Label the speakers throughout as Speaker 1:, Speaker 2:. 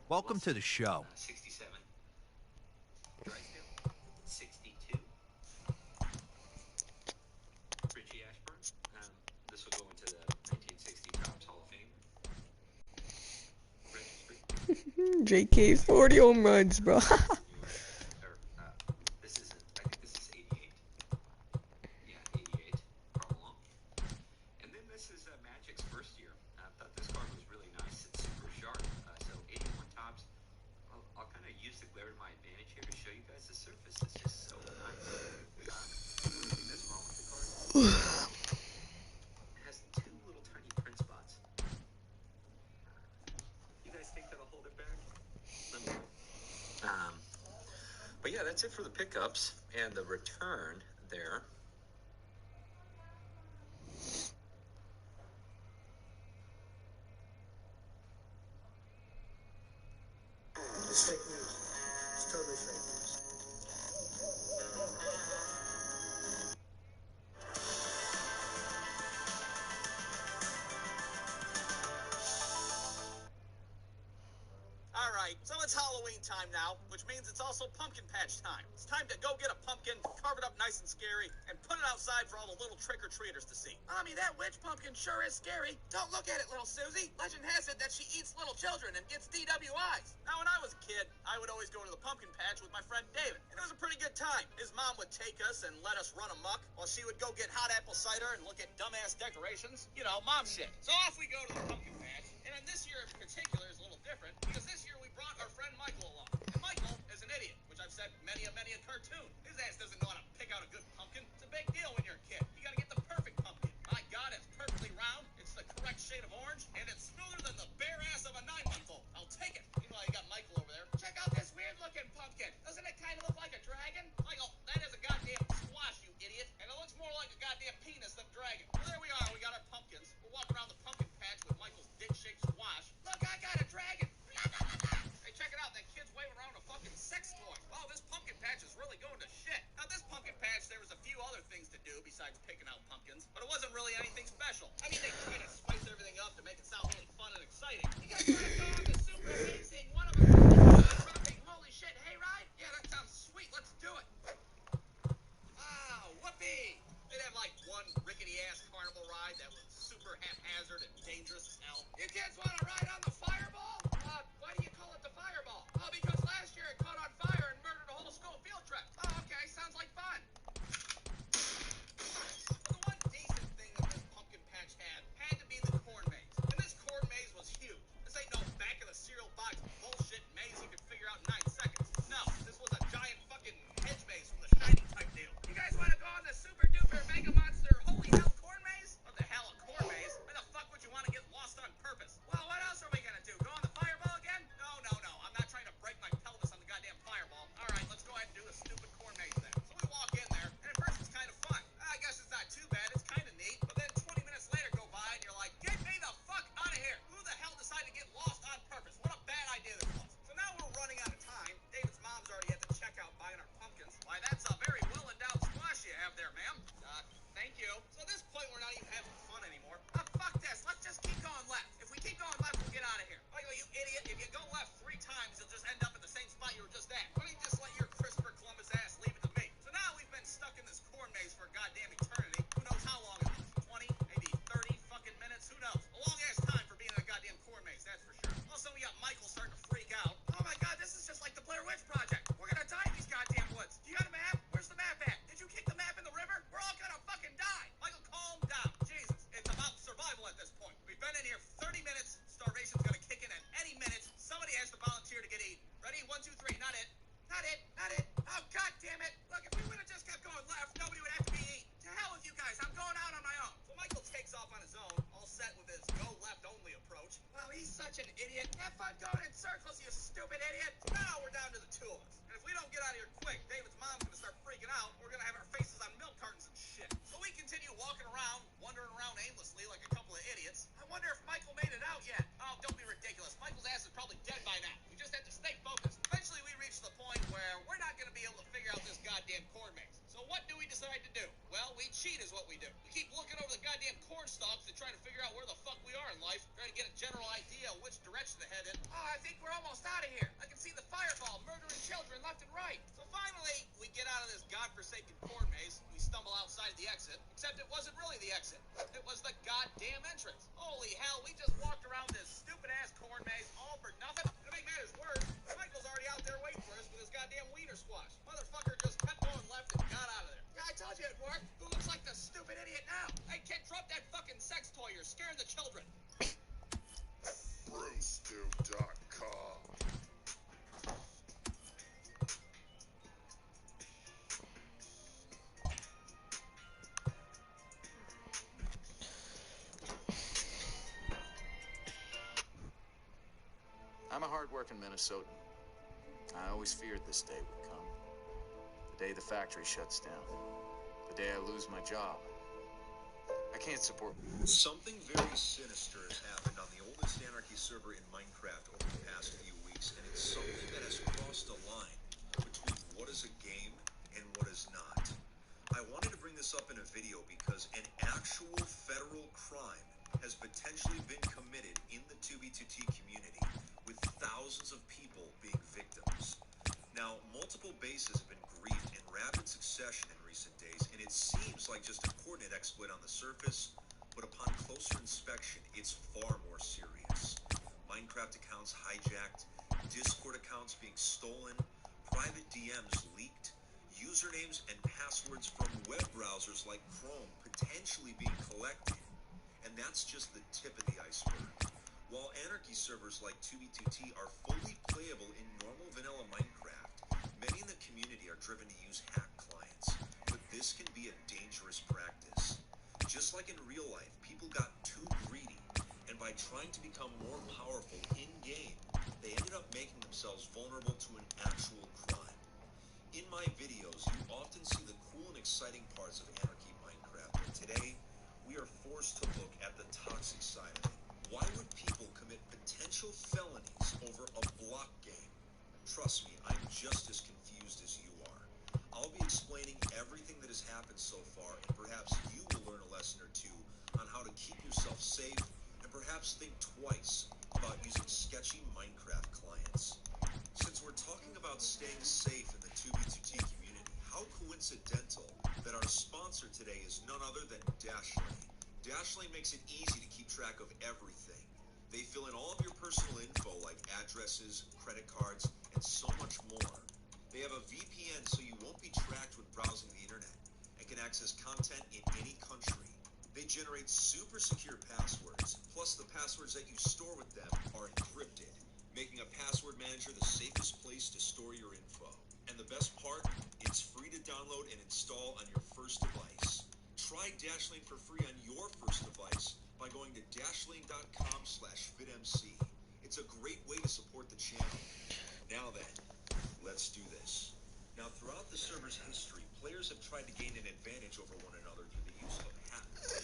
Speaker 1: Welcome to the show.
Speaker 2: JK 40 home runs, bro.
Speaker 3: But yeah, that's it for the pickups and the return there.
Speaker 4: It's fake news. It's totally fake news.
Speaker 5: All right, so it's Halloween time now, which means it's also pumpkin patch time. It's time to go get a pumpkin, carve it up nice and scary, and put it outside for all the little trick-or-treaters to see. Mommy, that witch pumpkin sure is scary. Don't look at it, little Susie. Legend has it that she eats little children and gets DWIs. Now, when I was a kid, I would always go to the pumpkin patch with my friend David, and it was a pretty good time. His mom would take us and let us run amok, while she would go get hot apple cider and look at dumbass decorations. You know, mom shit. So off we go to the pumpkin patch, and this year in particular is a little different, because this year we brought our friend Michael along. And Michael is an idiot, which I've said many a cartoon. His ass doesn't know how to pick out a good pumpkin. It's a big deal when you're a kid. You gotta get the perfect pumpkin. My God, it's perfectly round, it's the correct shade of orange, and it's smoother than the bare ass of a 9-month-old. I'll take it. Meanwhile, you got Michael over there. Check out this weird looking pumpkin. Doesn't it kind of look like a dragon? Michael, that is a goddamn squash, you idiot. And it looks more like a goddamn penis than a dragon. Well, there we are. We got our pumpkins. We're walking around the pumpkin patch with Michael's dick-shaped squash. Look, I got a dragon. Hey, check it out. That kid's waving around a fucking sex toy. Wow, this pumpkin patch is really going to shit. Now, this pumpkin patch, there was a few other things to do besides picking out pumpkins, but it wasn't really anything special. I mean, they try to spice everything up to make it sound really fun and exciting. You guys want to go on the super amazing, one of a kind, holy shit hayride? Yeah, that sounds sweet. Let's do it. Wow, whoopee! They'd have like one rickety-ass carnival ride that was super haphazard and dangerous as hell. You kids want to ride on the fireball? Why do you call it the fireball? Oh, because last year it caught on fire and murdered a whole school field trip. Oh, okay, sounds like fun. Well, the one decent thing that this pumpkin patch had to be the corn maze. And this corn maze was huge. This ain't no back of the cereal box bullshit maze you can figure out in 9 seconds. No, this was a giant fucking hedge maze from the Shining type deal. You guys want to go on the super duper mega monster holy hell corn maze? What the hell, a corn maze? Why the fuck would you want to get lost on purpose? Well, what else are we gonna do? Go on the fireball again? No. I'm not trying to break my pelvis on the goddamn fireball. All right, let's go ahead and do the stupid corn maze then. So we walk in there, and at first it's kind of fun. I guess it's not too bad. It's kind of neat. But then 20 minutes later go by, and you're like, get me the fuck out of here. Who the hell decided to get lost on purpose? What a bad idea this was. So now we're running out of time. David's mom's already at the checkout buying our pumpkins. Why, that's a very well-endowed squash you have there, ma'am. Thank you. So at this point, we're not even having fun anymore. Fuck this. Let's just keep going left. If we keep going left, we'll get out of here. Michael, you idiot. If you go left 3 times, you'll just end up in the same spot you were just at. Why don't you just let your Christopher Columbus ass leave it to me? So now we've been stuck in this corn maze for a goddamn eternity. Who knows how long it was? 20, maybe 30 fucking minutes? Who knows? A long ass time for being in a goddamn corn maze, that's for sure. Also, we got Michael starting to freak out. Oh my God, this is just like the Blair Witch Project. We're gonna die in these goddamn woods. Do you got a map? Where's the map at? Did you kick the map in the river? We're all gonna fucking die. Michael, calm down. Jesus, it's about survival at this point. We've been in here 30 minutes. Starvation's gonna kick in at any minute. Somebody has to volunteer to get eaten. Ready? 1, 2, 3. Not it. Not it. Not it. Oh, God damn it. Look, if we would have just kept going left, nobody would have to be eaten. To hell with you guys. I'm going out on my own. So Michael takes off on his own, all set with his go left only approach. Well, he's such an idiot. Have fun going in circles, you stupid idiot. So now we're down to the 2 of us. And if we don't get out of here quick, David's mom's gonna start freaking out. We're gonna have our faces on milk cartons and shit. So we continue walking around, aimlessly like a couple of idiots. I wonder if Michael made it out yet. Oh, don't be ridiculous. Michael's ass is probably dead by now. We just have to stay focused. Eventually, we reach the point where we're not going to be able to figure out this goddamn corn maze. So what do we decide to do? Well, we cheat is what we do. We keep looking over the goddamn corn stalks to try to figure out where the fuck we are in life, trying to get a general idea of which direction to head in. Oh, I think we're almost out of here. I can see the fireball murdering children left and right. So finally, we get out of this godforsaken corn maze. We stumble outside the exit, except it wasn't really the exit. It was the goddamn entrance. Holy hell, we just walked around this stupid-ass corn maze all for nothing. To make matters worse, Michael's already out there waiting for us with his goddamn wiener squash. Motherfucker just kept going left and got out of there. Yeah, I told you it'd work. Who looks like the stupid idiot now? Hey, kid, drop that fucking sex toy. You're scaring the children.
Speaker 6: Brewstew.com.
Speaker 7: I'm a hard-working Minnesotan. I always feared this day would come. The day the factory shuts down. The day I lose my job. I can't support...
Speaker 8: Something very sinister has happened on the oldest Anarchy server in Minecraft over the past few weeks, and it's something that has crossed a line between what is a game and what is not. I wanted to bring this up in a video because an actual federal crime has potentially been committed in the 2B2T community, with thousands of people being victims. Now, multiple bases have been griefed in rapid succession in recent days, and it seems like just a coordinate exploit on the surface, but upon closer inspection, it's far more serious. Minecraft accounts hijacked, Discord accounts being stolen, private DMs leaked, usernames and passwords from web browsers like Chrome potentially being collected. And that's just the tip of the iceberg. While Anarchy servers like 2B2T are fully playable in normal vanilla Minecraft, many in the community are driven to use hack clients, but this can be a dangerous practice. Just like in real life, people got too greedy, and by trying to become more powerful in-game, they ended up making themselves vulnerable to an actual crime. In my videos, you often see the cool and exciting parts of Anarchy Minecraft, but today, we are forced to look at the toxic side of it. Why would people commit potential felonies over a block game? Trust me, I'm just as confused as you are. I'll be explaining everything that has happened so far, and perhaps you will learn a lesson or two on how to keep yourself safe, and perhaps think twice about using sketchy Minecraft clients. Since we're talking about staying safe in the 2B2T community, how coincidental that our sponsor today is none other than Dashlane. Dashlane makes it easy to keep track of everything. They fill in all of your personal info like addresses, credit cards, and so much more. They have a VPN so you won't be tracked when browsing the internet and can access content in any country. They generate super secure passwords, plus the passwords that you store with them are encrypted, making a password manager the safest place to store your info. And the best part, it's free to download and install on your first device. Try Dashlane for free on your first device by going to dashlane.com/fitmc. It's a great way to support the channel. Now then, let's do this. Now, throughout the server's history, players have tried to gain an advantage over one another through the use of hacks.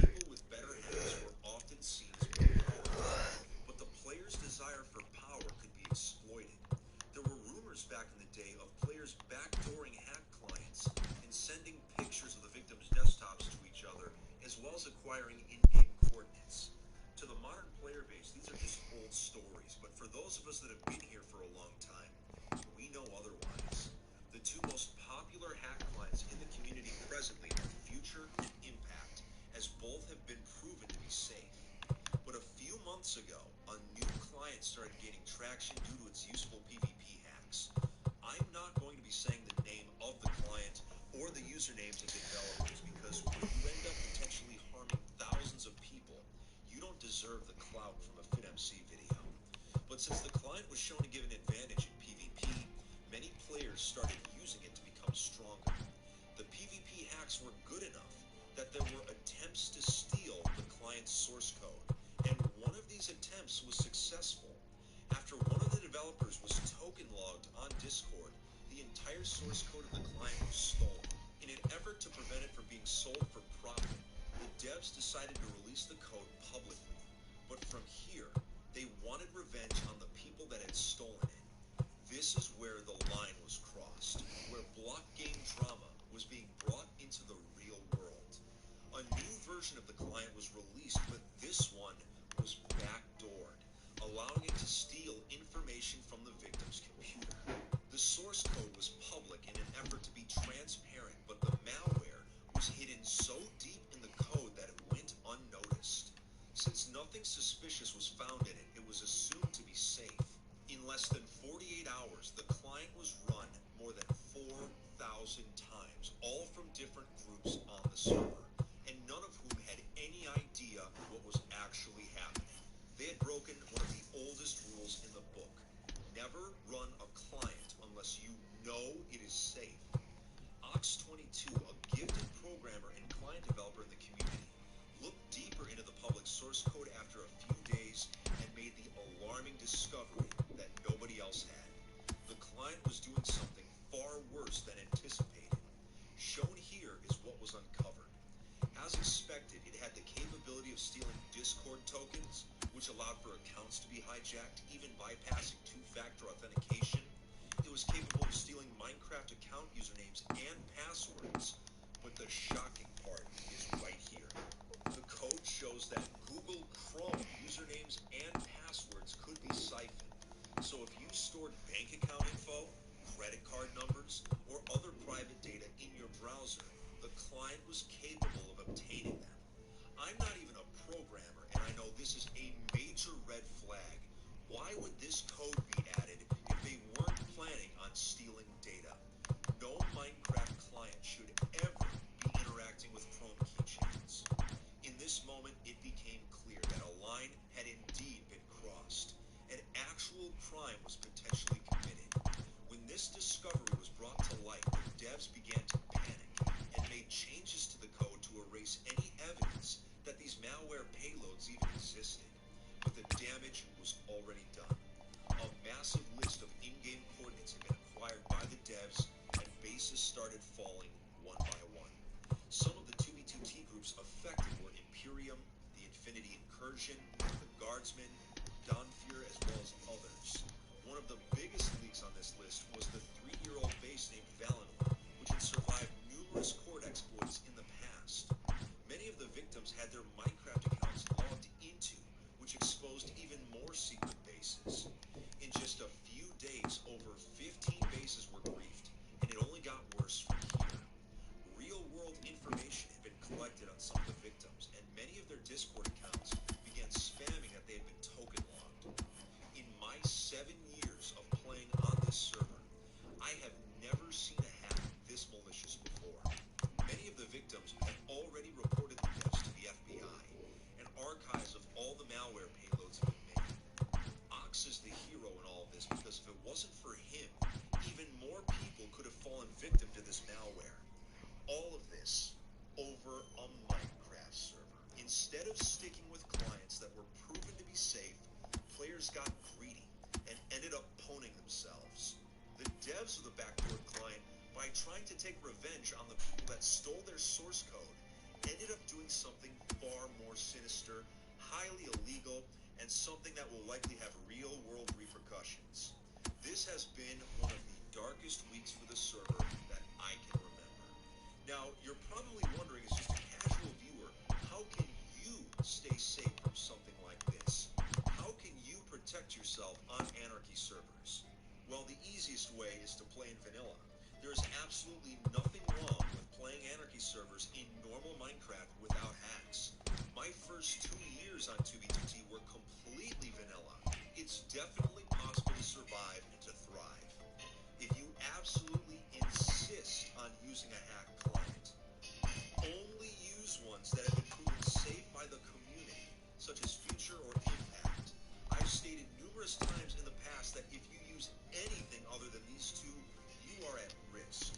Speaker 8: People with better hacks were often seen as more powerful, but the player's desire for power could be exploited. There were rumors back in the day of players backdooring hack clients and sending pictures of the victims' desktops to each other, as well as acquiring in-game coordinates. To the modern player base, these are just old stories, but for those of us that have been here for a long time, we know otherwise. The two most popular hack clients in the community presently are Future and Impact, as both have been proven to be safe. But a few months ago, a new client started gaining traction due to its useful PvP hacks. I'm not going to be saying the name of the client or the usernames of the developers, because when you end up potentially harming thousands of people, you don't deserve the clout from a FitMC video. But since the client was shown to give an advantage in PvP, many players started using it to become stronger. The PvP hacks were good enough that there were attempts to steal the client's source code, and one of these attempts was successful. After one of the developers was token logged on Discord, the entire source code of the client was stolen. In an effort to prevent it from being sold for profit, the devs decided to release the code publicly, but from here, they wanted revenge on the people that had stolen it. This is where the line was crossed, where block game drama was being brought into the real world. A new version of the client was released, but this one was backdoored, allowing it to steal information from the victim's computer. The source code was public in an effort to be transparent, but the malware was hidden so deep in the code that it went unnoticed. Since nothing suspicious was found in it, it was assumed to be safe. In less than 48 hours, the client was run more than 4,000 times, all from different groups on the server, and none of whom had any idea what was actually happening. They had broken one of the oldest rules in the book. Never run a client unless you know it is safe. Ox22, a gifted programmer and client developer in the community, looked deeper into the public source code after a few days and made the alarming discovery that nobody else had. The client was doing something far worse than anticipated. Shown here is what was uncovered. As expected, it had the capability of stealing Discord tokens, which allowed for accounts to be hijacked, even bypassing two-factor authentication. It was capable of stealing Minecraft account usernames and passwords. But the shocking part is right here. The code shows that Google Chrome usernames and passwords could be siphoned. So if you stored bank account info, credit card numbers, or other private data in your browser, the client was capable of obtaining them. I'm not even a programmer, and I know this is a major red flag. Why would this code be added if they weren't planning on stealing data? No Minecraft client should ever be interacting with Chrome keychains. In this moment, it became clear that a line had indeed been crossed. An actual crime was potentially committed. When this discovery was brought to light, the devs began to panic and made changes to the code to erase any evidence that these malware payloads even existed. But the damage was already done. A massive list of in-game coordinates had been acquired by the devs, and bases started falling one by one. Some of the 2B2T groups affected were Imperium, the Infinity Incursion, the Guardsmen, Dawnfear, as well as others. One of the biggest leaks on this list was the 3-year-old base named Valinor, which had survived numerous cord exploits in the past. Many of the victims had their Minecraft accounts logged into, which exposed even more secret bases. In just a few days, over 15 bases were briefed, and it only got worse from here. Real-world information had been collected on some of the victims, and many of their Discord accounts began spamming that they had been token logged. In my 7 years of playing on this server, I have never seen a hack this malicious before. Many of the victims had already reported the devs to the FBI, and archives of all the malware payloads have been made. Ox is the hero in all of this because if it wasn't for him, even more people could have fallen victim to this malware. All of this over a Minecraft server. Instead of sticking with clients that were proven to be safe, players got greedy and ended up pwning themselves. The devs of the backdoor client, by trying to take revenge on the people that stole their source code, ended up doing something far more sinister, highly illegal, and something that will likely have real-world repercussions. This has been one of the darkest weeks for the server that I can remember. Now, you're probably wondering, as just a casual viewer, how can you stay safe from something like this? How can you protect yourself on Anarchy servers? Well, the easiest way is to play in vanilla. There is absolutely nothing wrong with playing Anarchy servers in normal Minecraft without hacks. My first 2 years on 2B2T were completely vanilla. It's definitely possible to survive and to thrive. If you absolutely insist on using a hack client, only use ones that have been proven safe by the community, such as Future or Impact. I've stated numerous times in the past that if you use anything other than these two, you are at risk.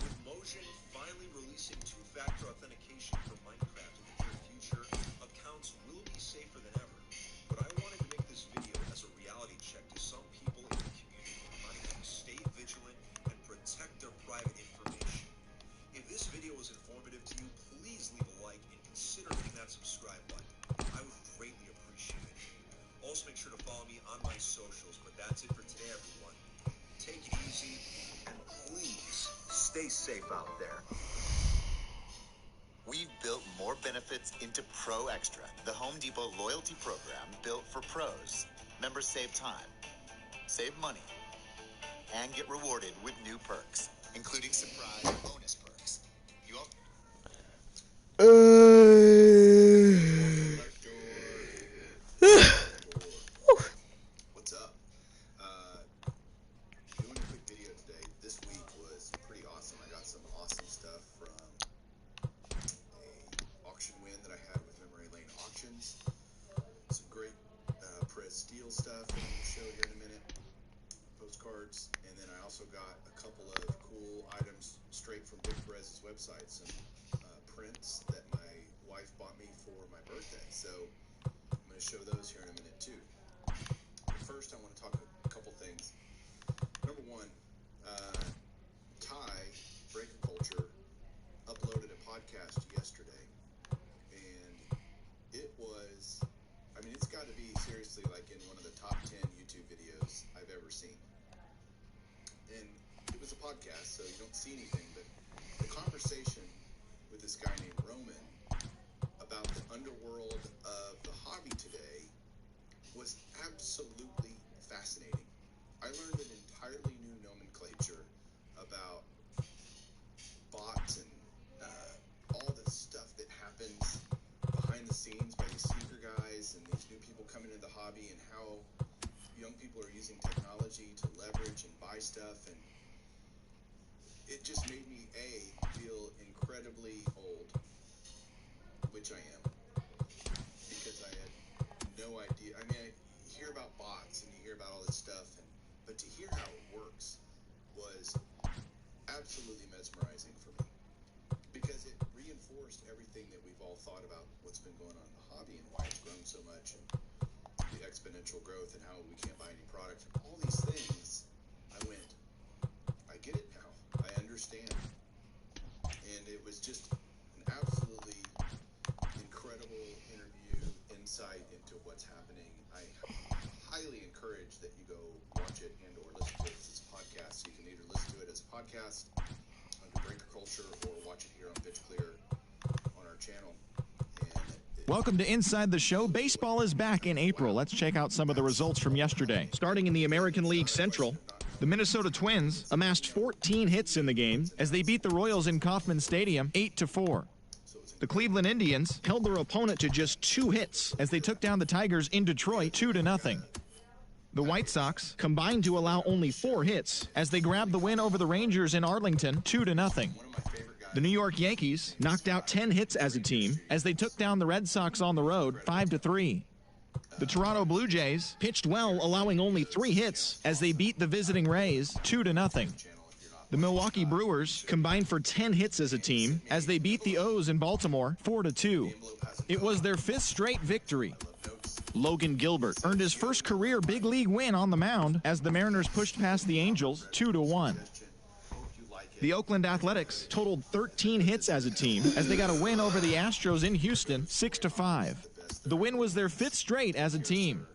Speaker 8: With Mojang finally releasing two-factor authentication for Minecraft in the near future, accounts will be safer than ever. But I wanted to make this video as a reality check to some people in the community, reminding them to stay vigilant and protect their private information. If this video was informative to you, please leave a like and consider stay safe out there.
Speaker 9: We've built more benefits into Pro Extra, the Home Depot loyalty program built for pros. Members save time, save money, and get rewarded with new perks, including surprise bonus perks. You all...
Speaker 6: What's up? Doing a quick video today. This week was pretty awesome. I got some awesome stuff from a auction win that I had with Memory Lane Auctions. Some great Prez Steel stuff that I'm going to show here in a minute. Postcards. And then I also got a couple of cool items straight from Dick Perez's website. Some prints that my wife bought me for my birthday. So I'm going to show those here in a minute too. But first, I want to talk a couple things. Number one, Ty, Breaker Culture, uploaded a podcast yesterday, and it was, I mean, it's got to be seriously like in one of the top 10 YouTube videos I've ever seen. And it was a podcast, so you don't see anything, but the conversation with this guy named Roman about the underworld of the hobby today was absolutely fascinating. I learned an entirely new nomenclature about bots and all the stuff that happens behind the scenes by these sneaker guys and these new people coming into the hobby, and how young people are using technology to leverage and buy stuff. And it just made me feel incredibly old, which I am, because I had no idea. I mean, you hear about bots and you hear about all this stuff, but to hear how it works was absolutely mesmerizing for me, because it reinforced everything that we've all thought about what's been going on in the hobby and why it's grown so much, and the exponential growth and how we can't buy any product and all these things. I went, I get it now. I understand. And it was just an absolutely incredible interview, insight into what's happening. I highly encourage that you go watch it and or listen to it as a podcast. You can either listen to it as a podcast under Breaker Culture or watch it here on Bitch Clear on our channel.
Speaker 10: Welcome to Inside the Show. Baseball is back in April. Let's check out some of the results from yesterday. Starting in the American League Central, the Minnesota Twins amassed 14 hits in the game as they beat the Royals in Kauffman Stadium 8-4. The Cleveland Indians held their opponent to just 2 hits as they took down the Tigers in Detroit 2-0. The White Sox combined to allow only 4 hits as they grabbed the win over the Rangers in Arlington 2-0. The New York Yankees knocked out 10 hits as a team as they took down the Red Sox on the road 5-3. The Toronto Blue Jays pitched well, allowing only 3 hits as they beat the visiting Rays 2-0. The Milwaukee Brewers combined for 10 hits as a team as they beat the O's in Baltimore 4-2. It was their 5th straight victory. Logan Gilbert earned his first career big league win on the mound as the Mariners pushed past the Angels 2-1. The Oakland Athletics totaled 13 hits as a team as they got a win over the Astros in Houston 6-5. The win was their 5th straight as a team.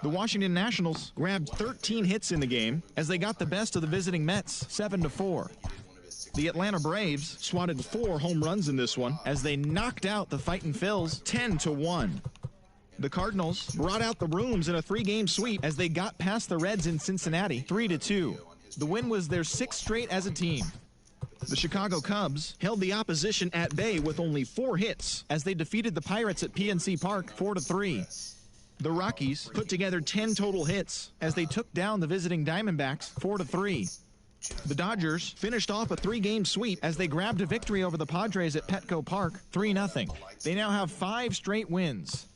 Speaker 10: The Washington Nationals grabbed 13 hits in the game as they got the best of the visiting Mets 7-4. The Atlanta Braves swatted 4 home runs in this one as they knocked out the Fightin' Phils 10-1. The Cardinals brought out the rooms in a 3-game sweep as they got past the Reds in Cincinnati 3-2. The win was their 6th straight as a team. The Chicago Cubs held the opposition at bay with only 4 hits as they defeated the Pirates at PNC Park 4-3. The Rockies put together 10 total hits as they took down the visiting Diamondbacks 4-3. The Dodgers finished off a 3-game sweep as they grabbed a victory over the Padres at Petco Park 3-0. They now have 5 straight wins.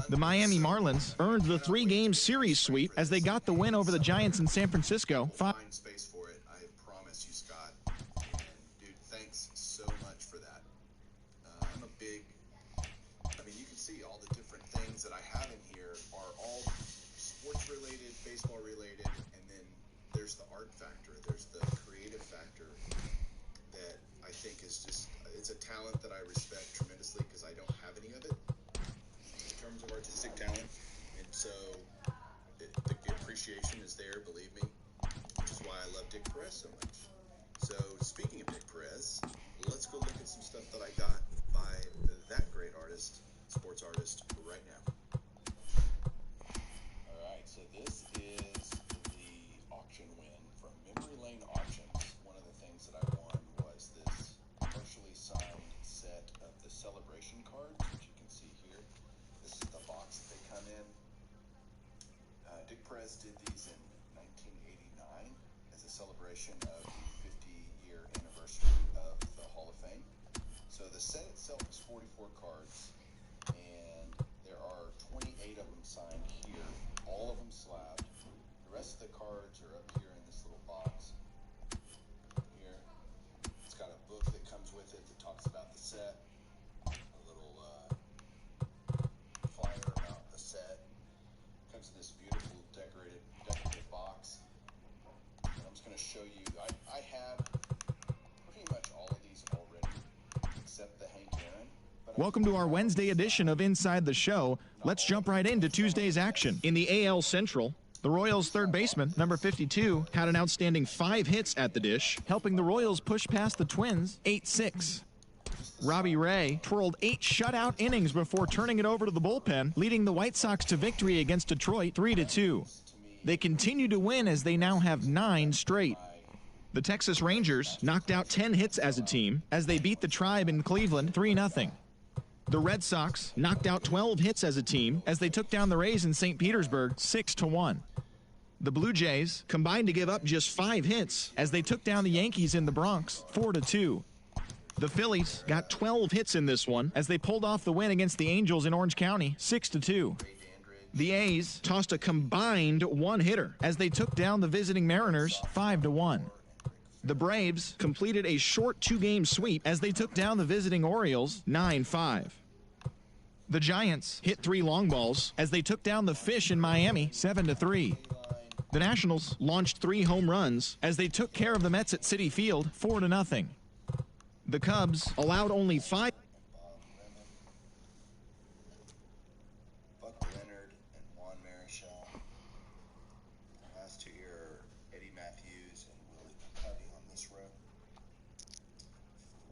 Speaker 10: The Miami Marlins earned the 3-game series sweep as they got the win over the Giants in San Francisco 5.
Speaker 6: Space for it. I promise you, Scott. And dude, thanks so much for that. I'm a big, I mean, you can see all the different things that I have in here are all sports related, baseball related, and then there's the art factor, there's the creative factor that I think is just, it's a talent that I respect tremendously because I don't have any of it in terms of artistic talent, and so the appreciation is there, believe me, which is why I love Dick Perez so much. So So speaking of Dick Perez, let's go look at some stuff that I got by that great artist, sports artist, right now. All right, so this is the auction win from Memory Lane Auctions. One of the things that I won was this partially signed set of the celebration cards, which you can see here. This is the box that they come in. Dick Perez did these in 1989 as a celebration of the 50-year anniversary of the Hall of Fame. So the set itself is 44 cards, and there are 28 of them signed here, all of them slabbed. The rest of the cards are up here in this little box here. It's got a book that comes with it that talks about the set, a little flyer about the set. Comes in this beautiful decorative box. And I'm just going to show you, I have pretty much all of these already, except the Hank Aaron.
Speaker 10: Welcome to our Wednesday edition of Inside the Show. Let's jump right into Tuesday's action. In the AL Central, the Royals' third baseman, number 52, had an outstanding 5 hits at the dish, helping the Royals push past the Twins 8-6. Robbie Ray twirled 8 shutout innings before turning it over to the bullpen, leading the White Sox to victory against Detroit 3-2. They continue to win as they now have 9 straight. The Texas Rangers knocked out 10 hits as a team as they beat the Tribe in Cleveland 3-0. The Red Sox knocked out 12 hits as a team as they took down the Rays in St. Petersburg 6-1. The Blue Jays combined to give up just 5 hits as they took down the Yankees in the Bronx 4-2. The Phillies got 12 hits in this one as they pulled off the win against the Angels in Orange County 6-2. The A's tossed a combined 1-hitter as they took down the visiting Mariners 5-1. The Braves completed a short 2-game sweep as they took down the visiting Orioles 9-5. The Giants hit 3 long balls as they took down the Fish in Miami 7-3. The Nationals launched 3 home runs as they took care of the Mets at Citi Field 4-0. The Cubs allowed only 5.
Speaker 6: Buck Leonard and Juan Marichal. Last 2 year, Eddie Matthews and Willie McCovey on this row.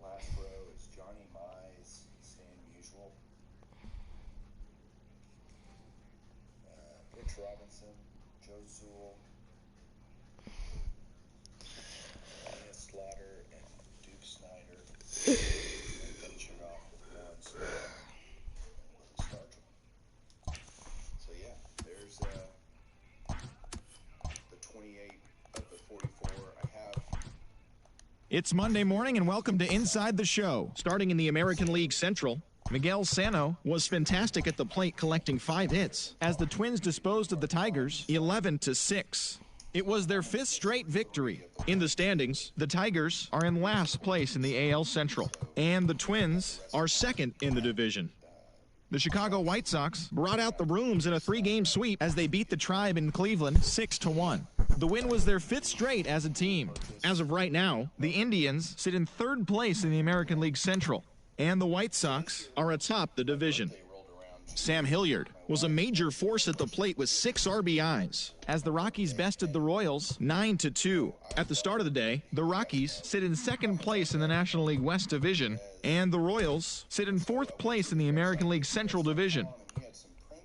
Speaker 6: Last row is Johnny Mize, Sam Musial, Rich Robinson, Joe Sewell, Elias Slaughter, and Duke Snyder. Finishing off with Ron Sewell and Stargell. So yeah, there's the 28 of the 44 I have.
Speaker 10: It's Monday morning and welcome to Inside the Show. Starting in the American League Central, Miguel Sano was fantastic at the plate, collecting 5 hits as the Twins disposed of the Tigers 11-6. It was their 5th straight victory. In the standings, the Tigers are in last place in the AL Central, and the Twins are second in the division. The Chicago White Sox brought out the rooms in a 3-game sweep as they beat the Tribe in Cleveland 6-1. The win was their 5th straight as a team. As of right now, the Indians sit in 3rd place in the American League Central, and the White Sox are atop the division. Sam Hilliard was a major force at the plate with 6 RBIs as the Rockies bested the Royals 9-2. At the start of the day, the Rockies sit in 2nd place in the National League West Division, and the Royals sit in 4th place in the American League Central Division.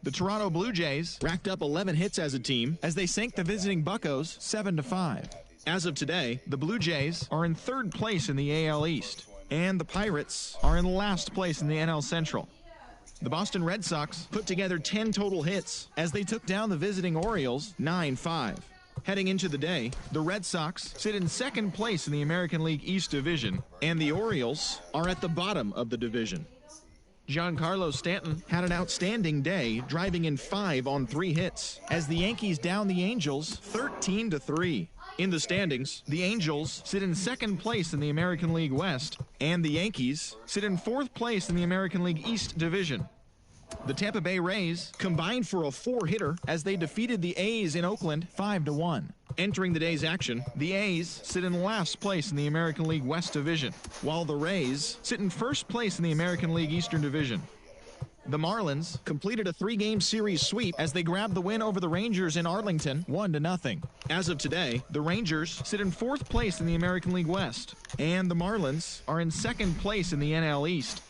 Speaker 10: The Toronto Blue Jays racked up 11 hits as a team as they sank the visiting Buccos 7-5. As of today, the Blue Jays are in 3rd place in the AL East, and the Pirates are in last place in the NL Central. The Boston Red Sox put together 10 total hits as they took down the visiting Orioles 9-5. Heading into the day, the Red Sox sit in 2nd place in the American League East Division, and the Orioles are at the bottom of the division. Giancarlo Stanton had an outstanding day, driving in 5 on 3 hits as the Yankees downed the Angels 13-3. In the standings, the Angels sit in 2nd place in the American League West, and the Yankees sit in 4th place in the American League East Division. The Tampa Bay Rays combined for a 4-hitter as they defeated the A's in Oakland 5-1. Entering the day's action, the A's sit in last place in the American League West Division, while the Rays sit in 1st place in the American League Eastern Division. The Marlins completed a 3-game series sweep as they grabbed the win over the Rangers in Arlington, 1-0. As of today, the Rangers sit in 4th place in the American League West, and the Marlins are in 2nd place in the NL East.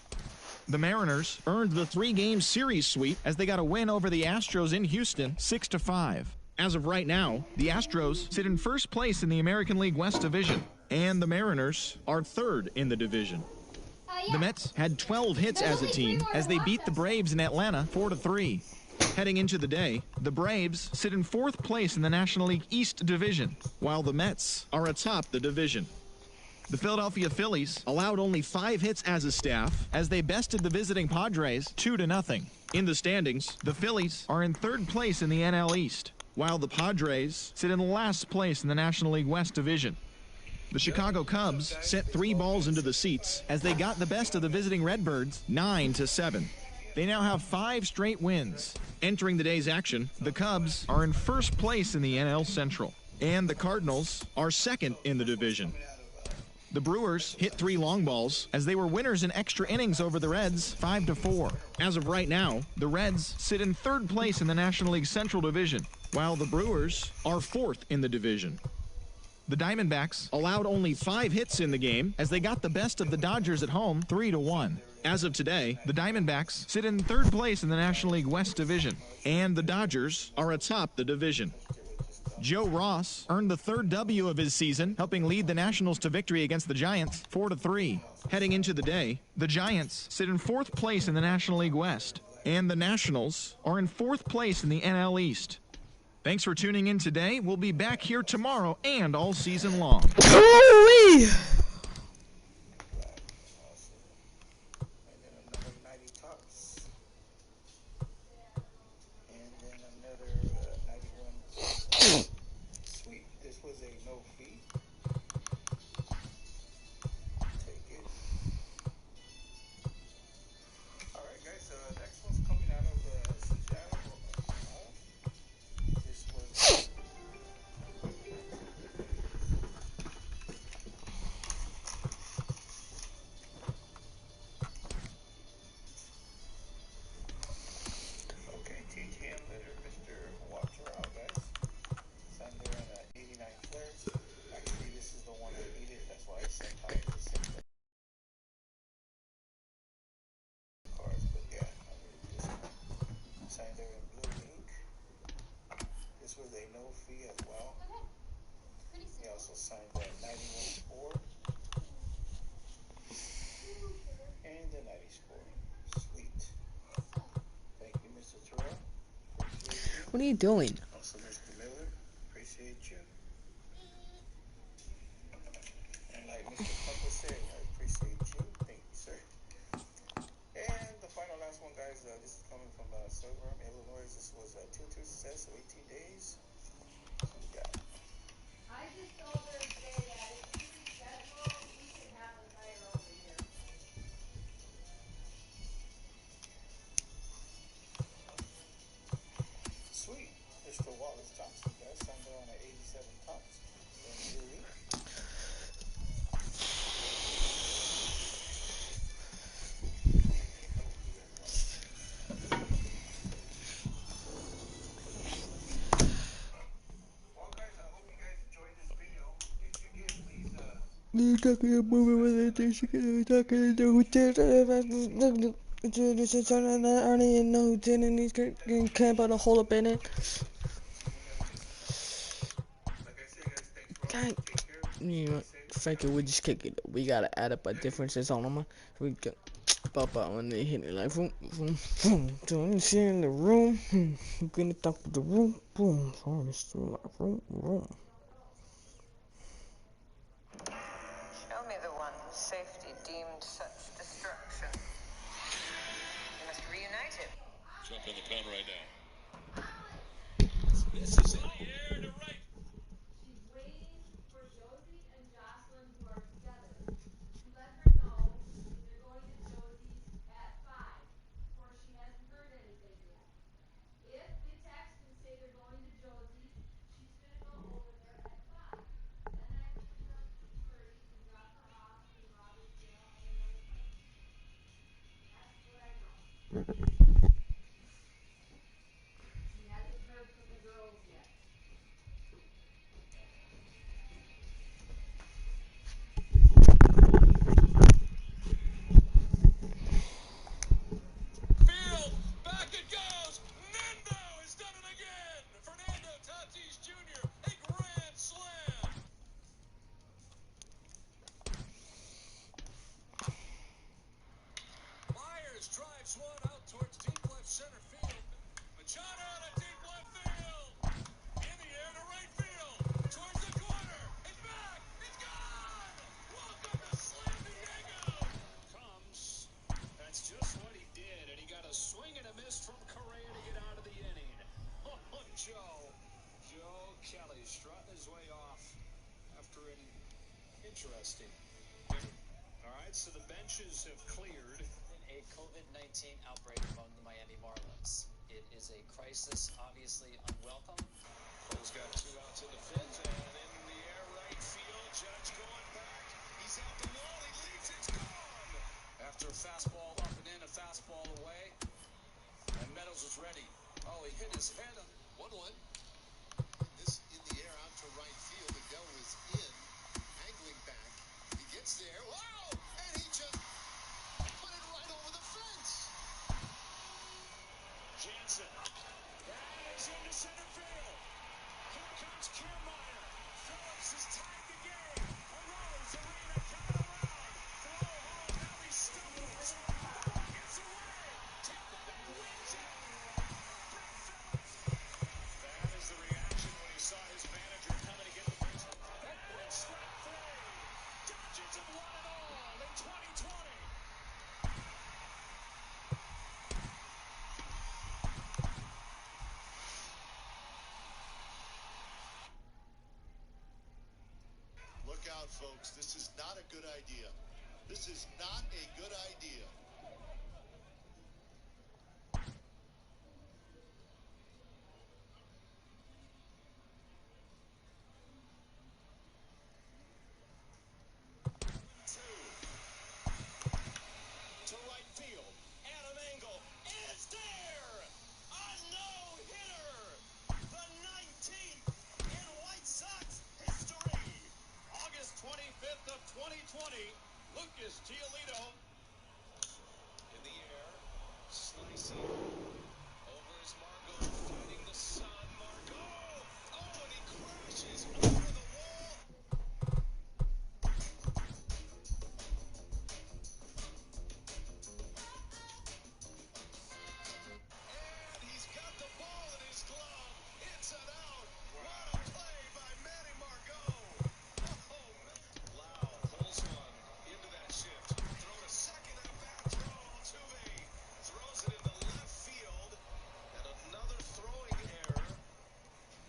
Speaker 10: The Mariners earned the 3-game series sweep as they got a win over the Astros in Houston, 6-5. As of right now, the Astros sit in 1st place in the American League West Division, and the Mariners are 3rd in the division. The Mets had 12 hits as a team as they beat the Braves in Atlanta 4-3. Heading into the day, the Braves sit in 4th place in the National League East Division, while the Mets are atop the division. The Philadelphia Phillies allowed only 5 hits as a staff as they bested the visiting Padres 2-0. In the standings, the Phillies are in 3rd place in the NL East, while the Padres sit in last place in the National League West Division. The Chicago Cubs sent 3 balls into the seats as they got the best of the visiting Redbirds 9-7. They now have 5 straight wins. Entering the day's action, the Cubs are in 1st place in the NL Central, and the Cardinals are 2nd in the division. The Brewers hit 3 long balls as they were winners in extra innings over the Reds 5-4. As of right now, the Reds sit in 3rd place in the National League Central Division, while the Brewers are 4th in the division. The Diamondbacks allowed only 5 hits in the game as they got the best of the Dodgers at home 3-1. As of today, the Diamondbacks sit in 3rd place in the National League West Division, and the Dodgers are atop the division. Joe Ross earned the 3rd W of his season, helping lead the Nationals to victory against the Giants 4-3. Heading into the day, the Giants sit in 4th place in the National League West, and the Nationals are in 4th place in the NL East. Thanks for tuning in today. We'll be back here tomorrow and all season long.
Speaker 2: Holy!
Speaker 4: Sweet. This was a no fee. Take it. Alright guys, next one's coming out of Seattle. This was okay, TTM letter, Mr. Watcher out guys. Signed there on 89 flares. Actually this is the one I needed, that's why I sent out the same cards, but yeah, I needed this one. Signed there in blue ink. This was a no fee as well. He also signed that 91 score. And the 90 score. Sweet. Thank you, Mr. Terrell. Appreciate you.
Speaker 2: What are you doing?
Speaker 4: Also, Mr. Miller. Appreciate you. And like Mr. Papa said, I appreciate you. Thank you, sir. And the final last one, guys. This is coming from Silverham, Illinois. This was 2 success, 18 days. We got
Speaker 11: I just told her today that if you reschedule, we should have a player over here.
Speaker 4: sweet. Mr. Wallace Johnson, guys. Signed there on 87 tops. And blue ink. Well, guys, I hope you guys enjoyed this video. If you did, please,
Speaker 2: You're talking about moving with it. You're talking to who did it. I don't even know who did it. And he's getting camp out a hole up in it.
Speaker 4: like I said, guys, thanks for
Speaker 2: God.
Speaker 4: watching. Take care.
Speaker 2: You know, fuck it, we just kick it. We gotta add up our differences on them. We got pop out when they hit it like boom, boom, boom. So I'm sitting in the room. I'm gonna talk to the room. Boom. So I'm just through my room.
Speaker 12: Show me the one whose safety deemed such destruction. You must reunite him.
Speaker 13: Jump in the pen right now. This is in the air to right.
Speaker 11: She's waiting for Josie and Jocelyn, who are together, to let her know if they're going to Josie's at 5, for she hasn't heard anything yet. If they text and say they're going to Josie's, she's gonna go over there at 5. Then I have to pick her up at 6:30 and drop her off to Robertsdale and another place. That's what I know.
Speaker 13: Hits one out towards deep left center field. Machado to deep left field. In the air to right field. Towards the corner. It's back. It's gone. Welcome to San Diego. Comes. That's just what he did. And he got a swing and a miss from Correa to get out of the inning. Oh, Joe Kelly strutting his way off after an interesting inning. All right, so the benches have cleared.
Speaker 14: A COVID-19 outbreak among the Miami Marlins. It is a crisis, obviously unwelcome.
Speaker 13: Cole's got 2 outs in the 5th, and in the air right field. Judge going back. He's at the wall. He leaps. It's gone. After a fastball up and in, a fastball away, and Meadows was ready. Oh, he hit his head on 1-1.
Speaker 8: This in the air out to right field. Adele was in, angling back. He gets there. Wow! And he just put it right over the fence.
Speaker 13: Jansen. That is into center field. Here comes Kiermaier. Phillips has tied the game. Arose, Arena coming around. Throw home. Now he stumbles. The ball gets away. Tampa Bay wins it. Brett Phillips. That is the reaction when he saw his manager coming to get the baseball. And strike 3. Dodgers have won it all in 2020.
Speaker 8: Look out, folks. This is not a good idea. This is not a good idea.
Speaker 13: To right field. Adam Engel is there. A no-hitter. The 19th in White Sox history. August 25th of 2020. Lucas Giolito. In the air. Slicing. Over is Margot fighting the sun. Margot. Oh, and he crashes over the wall. And he's got the ball in his glove. It's an out. What a play by Manny Margot. Oh, Lau pulls one into that shift. Throw to second and a bad throw. Altuve throws it into left field. And another throwing error.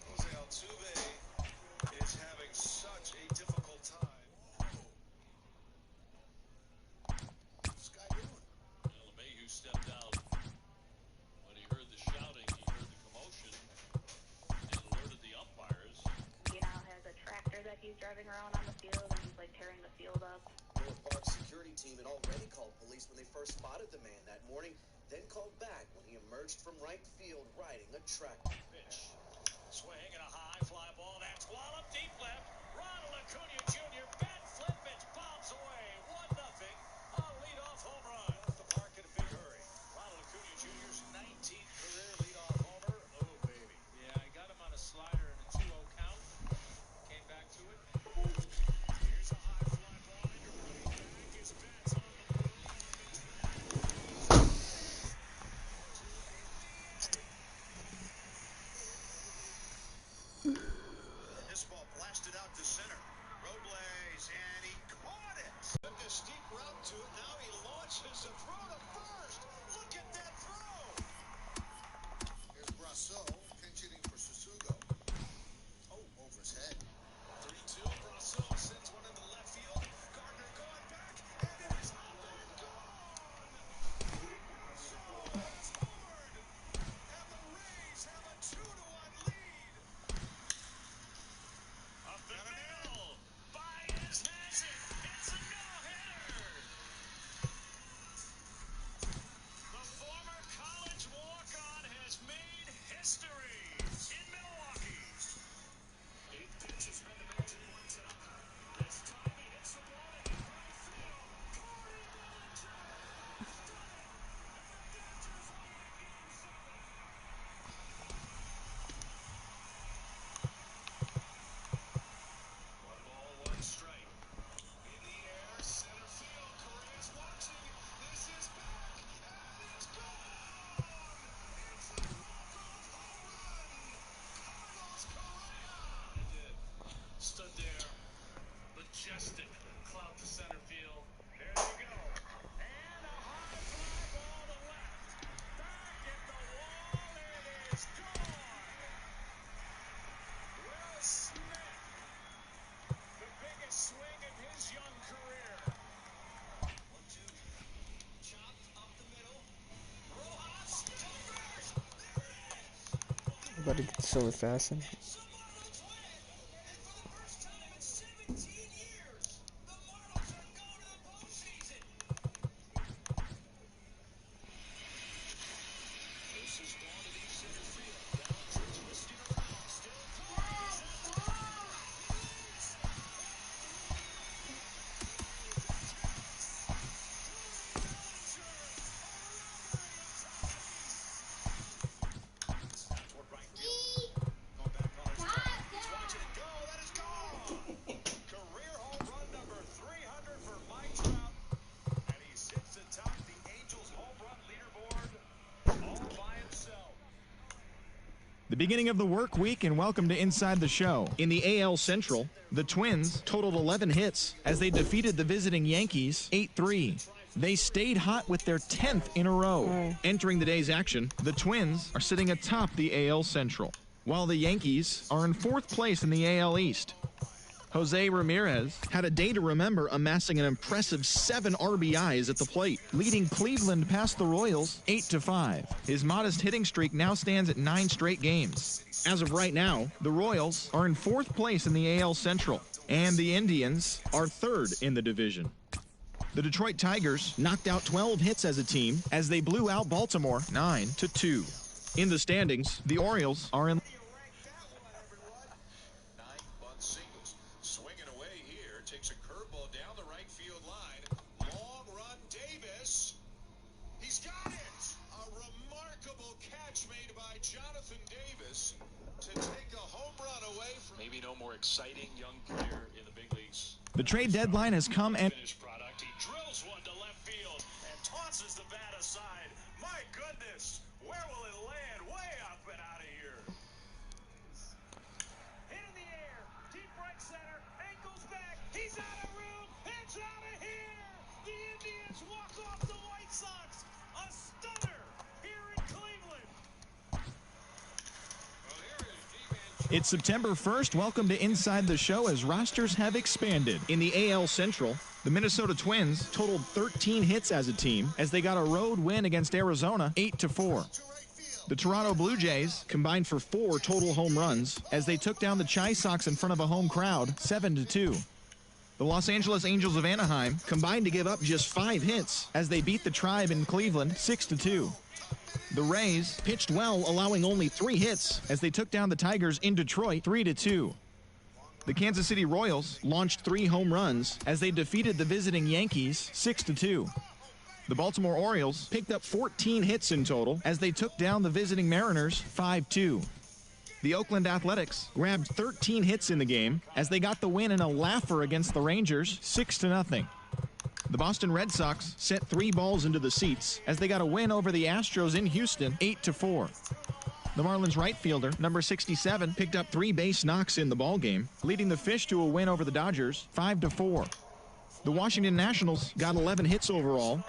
Speaker 13: Jose Altuve is having such a difficult time. What's this guy doing? LeMahieu stepped out. When he heard the shouting, he heard the commotion, and alerted the umpires.
Speaker 15: He now has a tractor that he's driving around on the field, and he's like tearing the field up.
Speaker 16: Miller Park's security team had already called police when they first spotted the man that morning, then called back when he emerged from right field riding a tractor.
Speaker 13: Pitch. Swing and a high fly ball. That's wallop deep left. Ronald Acuna Jr. bat flip. It bombs away. 1-0. A leadoff home run. Off the park in a big hurry. Ronald Acuna Jr.'s 19th career leadoff homer. Oh, baby. Yeah, I got him on a slider in a 2-0 count. Came back to it. Here's a high fly ball into right back. His bat's on the move.
Speaker 8: This ball blasted out to center. Road
Speaker 2: About to get so fast.
Speaker 10: The beginning of the work week, and welcome to Inside the Show. In the AL Central, the Twins totaled 11 hits as they defeated the visiting Yankees 8-3. They stayed hot with their 10th in a row. Entering the day's action, the Twins are sitting atop the AL Central, while the Yankees are in 4th place in the AL East. Jose Ramirez had a day to remember, amassing an impressive 7 RBIs at the plate, leading Cleveland past the Royals 8-5. His modest hitting streak now stands at 9 straight games. As of right now, the Royals are in 4th place in the AL Central, and the Indians are 3rd in the division. The Detroit Tigers knocked out 12 hits as a team as they blew out Baltimore 9-2. In the standings, the Orioles are in
Speaker 13: exciting young career in the big leagues.
Speaker 10: The trade deadline has come, and
Speaker 13: Finished product. He drills one to left field and tosses the bat aside. My goodness, where will it land? Way up and out of here. Hit in the air, deep right center, ankles back. He's out of room. It's out of here. The Indians walk off the White Sox. A stunner here in Cleveland.
Speaker 10: it's September 1st. Welcome to Inside the Show as rosters have expanded. In the AL Central, the Minnesota Twins totaled 13 hits as a team as they got a road win against Arizona 8-4. The Toronto Blue Jays combined for 4 total home runs as they took down the Chi Sox in front of a home crowd 7-2. The Los Angeles Angels of Anaheim combined to give up just 5 hits as they beat the Tribe in Cleveland 6-2. The Rays pitched well, allowing only 3 hits as they took down the Tigers in Detroit 3-2. The Kansas City Royals launched 3 home runs as they defeated the visiting Yankees 6-2. The Baltimore Orioles picked up 14 hits in total as they took down the visiting Mariners 5-2. The Oakland Athletics grabbed 13 hits in the game as they got the win in a laugher against the Rangers 6-0. The Boston Red Sox sent 3 balls into the seats as they got a win over the Astros in Houston 8-4. The Marlins right fielder, number 67, picked up 3 base knocks in the ballgame, leading the Fish to a win over the Dodgers 5-4. The Washington Nationals got 11 hits overall.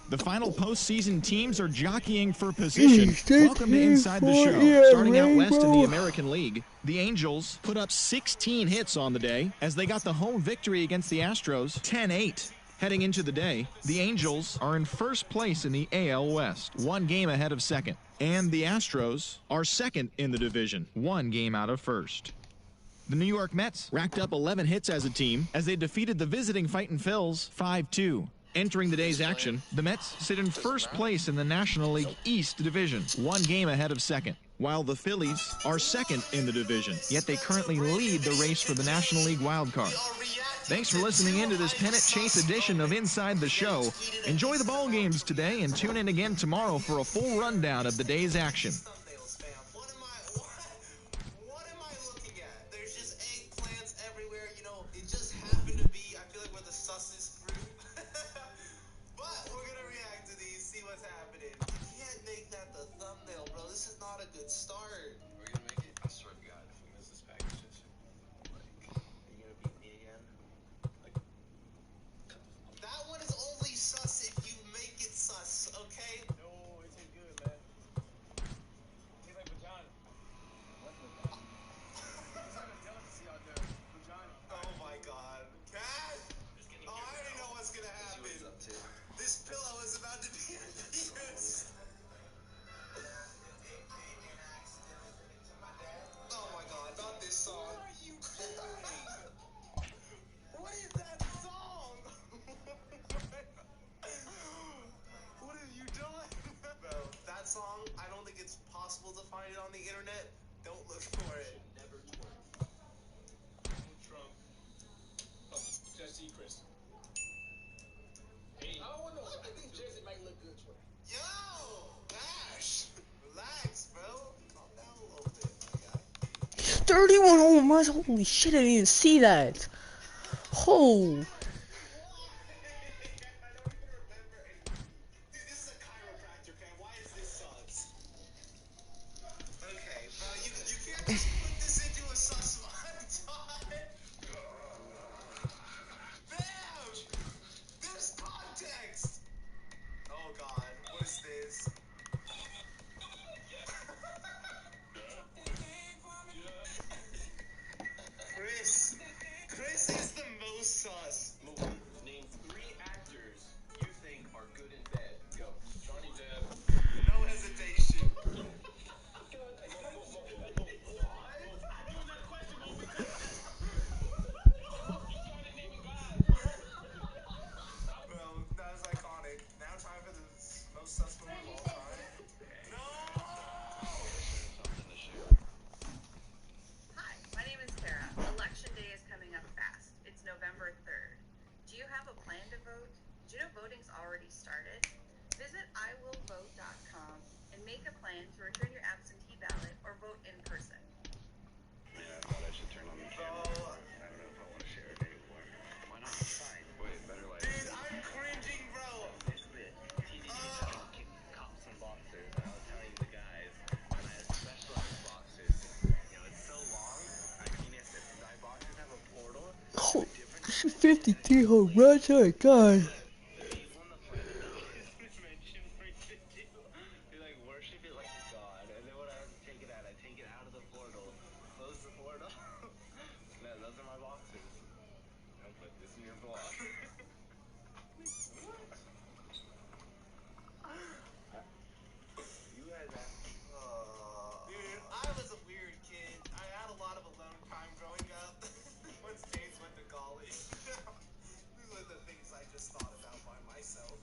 Speaker 10: The final postseason teams are jockeying for position. Welcome to Inside the Show. Starting out west in the American League, the Angels put up 16 hits on the day as they got the home victory against the Astros 10-8. Heading into the day, the Angels are in first place in the AL West, 1 game ahead of second. And the Astros are second in the division, 1 game out of first. The New York Mets racked up 11 hits as a team as they defeated the visiting Fightin' Phils 5-2. Entering the day's action, the Mets sit in first place in the National League East Division, 1 game ahead of second, while the Phillies are second in the division, yet they currently lead the race for the National League wildcard. Thanks for listening in to this pennant chase edition of Inside the Show. Enjoy the ball games today and tune in again tomorrow for a full rundown of the day's action.
Speaker 17: What's happening? You can't make that the thumbnail, bro.
Speaker 4: internet, don't look for it.
Speaker 13: Never twerk. Trump. Jesse Chris. Hey, I don't know. I think Jesse might look good twerk.
Speaker 4: Yo, Ash, relax, bro. Calm down a little bit, my guy.
Speaker 2: 31 home runs. Holy shit, I didn't even see that. Oh.
Speaker 4: Dude, this is a chiropractor, fam. Why is this sus? Okay, bro, you can't just put this into a sus montage. Bam! There's context! Oh god, what is this? Chris is the most sus.
Speaker 13: Name 3 actors you think are good in bed. Go. Johnny Depp.
Speaker 4: No hesitation. Bro, that was iconic. Now time for the most sus movie of all time. No!
Speaker 15: Hi, my name is Tara. Election day is coming up fast. It's November 3rd. Do you have a plan to vote? Do you know voting's already started? Visit iwillvote.com and make a plan to return your absentee ballot or vote in person.
Speaker 17: Yeah, I thought I should turn on the camera. I don't know if I want to share it anymore. Why not? Fine. Wait, better like.
Speaker 4: Dude, I'm cringing, bro.
Speaker 17: Basically, TVD kick cops and boxers. And I was telling the guys, and I have specialized boxers. You know, it's so long. I mean, if the die boxers have a portal.
Speaker 2: Oh, 53 home runs. Oh my god.
Speaker 17: They like worship it like a god, and then when I have to take it out, I take it out of the portal, close the portal. No, those are my boxes. I'll put this in your vlog. You guys
Speaker 4: Dude, I was a weird kid. I had a lot of alone time growing up. Once James went to college. These were the things I just thought about by myself.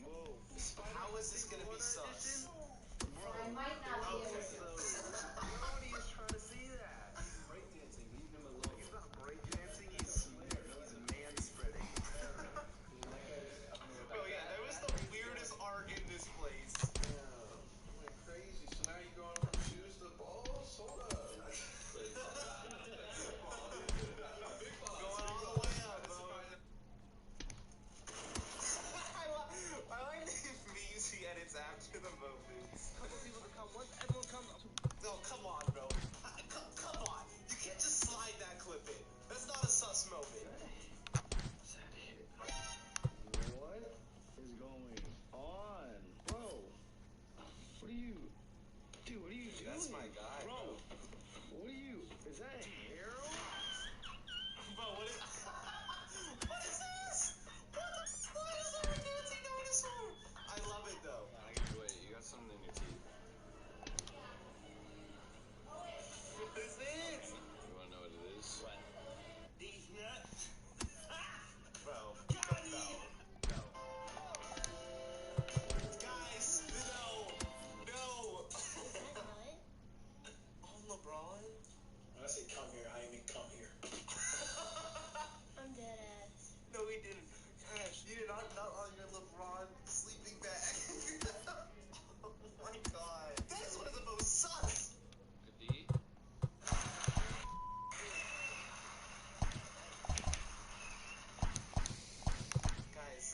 Speaker 17: Whoa.
Speaker 4: How is this gonna be sus?
Speaker 11: I might not be able to.
Speaker 17: Nobody is trying to see that.
Speaker 4: Breakdancing, leave him alone.
Speaker 17: He's not breakdancing, he's man-spreading.
Speaker 4: Oh yeah, that was the weirdest art in this place.
Speaker 6: Went crazy. So now you're going from shoes to balls? Hold up.
Speaker 4: Going all the way up, bro. I like these memes he edits after the moments. No, come on, bro. Come on. You can't just slide that clip in. That's not a sus moment.
Speaker 17: What is going on? Bro, what are you... Dude, what are you doing?
Speaker 4: That's my guy,
Speaker 17: Bro, what are you... Is that a harrow?
Speaker 4: Bro, what is... What is this? Why is there a dancing dinosaur? I love it, though.
Speaker 17: Wait, you got something in your teeth.
Speaker 4: What is this?
Speaker 17: You wanna know what it is? What?
Speaker 4: These nuts. Bro. Guys, no. No. Oh, LeBron?
Speaker 16: When I say come here, I mean come here.
Speaker 11: I'm dead ass.
Speaker 4: No, he didn't. Cash, you did not nut on your LeBron sleeping bag. Oh my god. That is one of the most sus.
Speaker 17: Good to eat?
Speaker 4: Guys,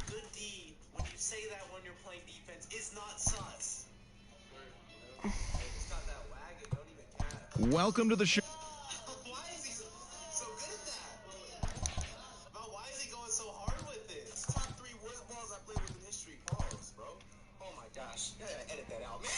Speaker 4: good deed, when you say that when you're playing defense, is not sus. It's got that wagon, don't even care.
Speaker 10: Welcome to the show.
Speaker 4: Why is he so good at that? Bro, why is he going so hard with this? Top 3 worst balls I played with in history. Pause, bro. Oh my gosh. You gotta edit that out, man.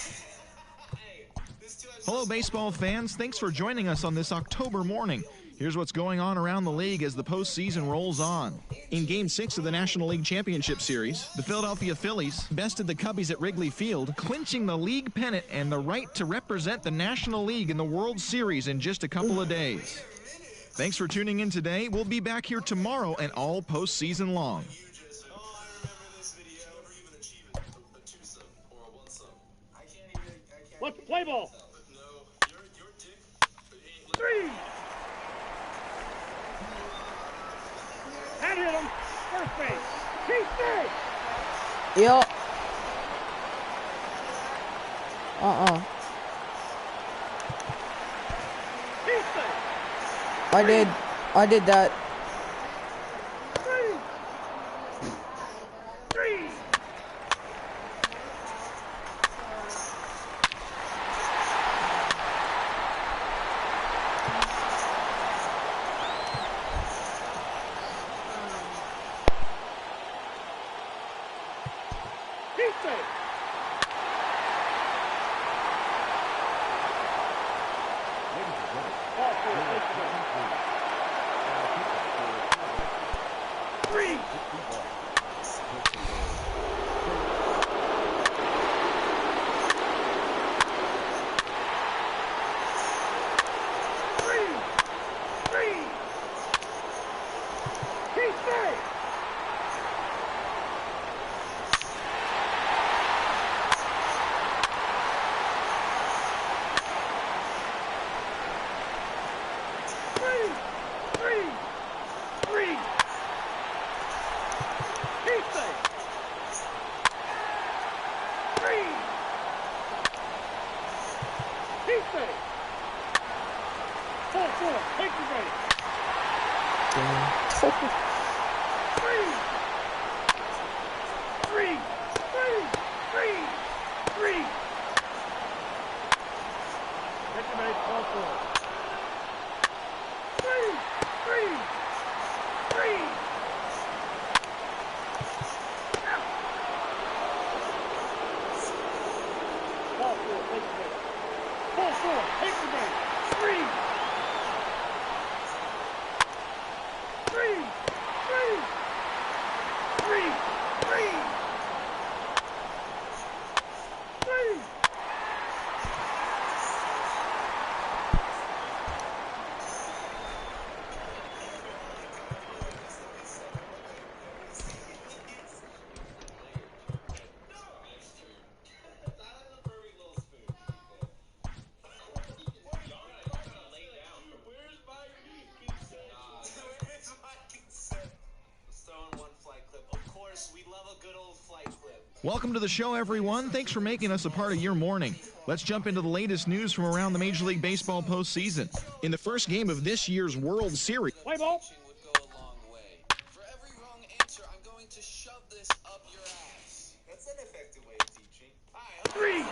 Speaker 4: Hey, this 2 episodes.
Speaker 10: Hello, baseball fans. Thanks for joining us on this October morning. Here's what's going on around the league as the postseason rolls on. In Game 6 of the National League Championship Series, the Philadelphia Phillies bested the Cubbies at Wrigley Field, clinching the league pennant and the right to represent the National League in the World Series in just a couple of days. Thanks for tuning in today. We'll be back here tomorrow and all postseason long.
Speaker 4: Oh, I remember this video. Never even achieve a twosome or a onesome. I can't.
Speaker 2: What?
Speaker 13: Play ball. Three. Hand hit him. First base. Keep safe.
Speaker 2: Yo.
Speaker 13: Keep safe.
Speaker 2: I did that.
Speaker 13: Three. Keep safe. Three. Three. Keep safe. Three. Keep safe. Three. Keep safe. 4-4. Take the break. Three. Take the break. 4-4. Three. Ball 4. Take the break. 4-4. Take the break. Three.
Speaker 10: Welcome to the show, everyone. Thanks for making us a part of your morning. Let's jump into the latest news from around the Major League Baseball postseason. In the first game of this year's World Series,
Speaker 13: Play ball.
Speaker 16: For every wrong answer, I'm going to shove this up your ass. That's an effective way of teaching.
Speaker 13: Three.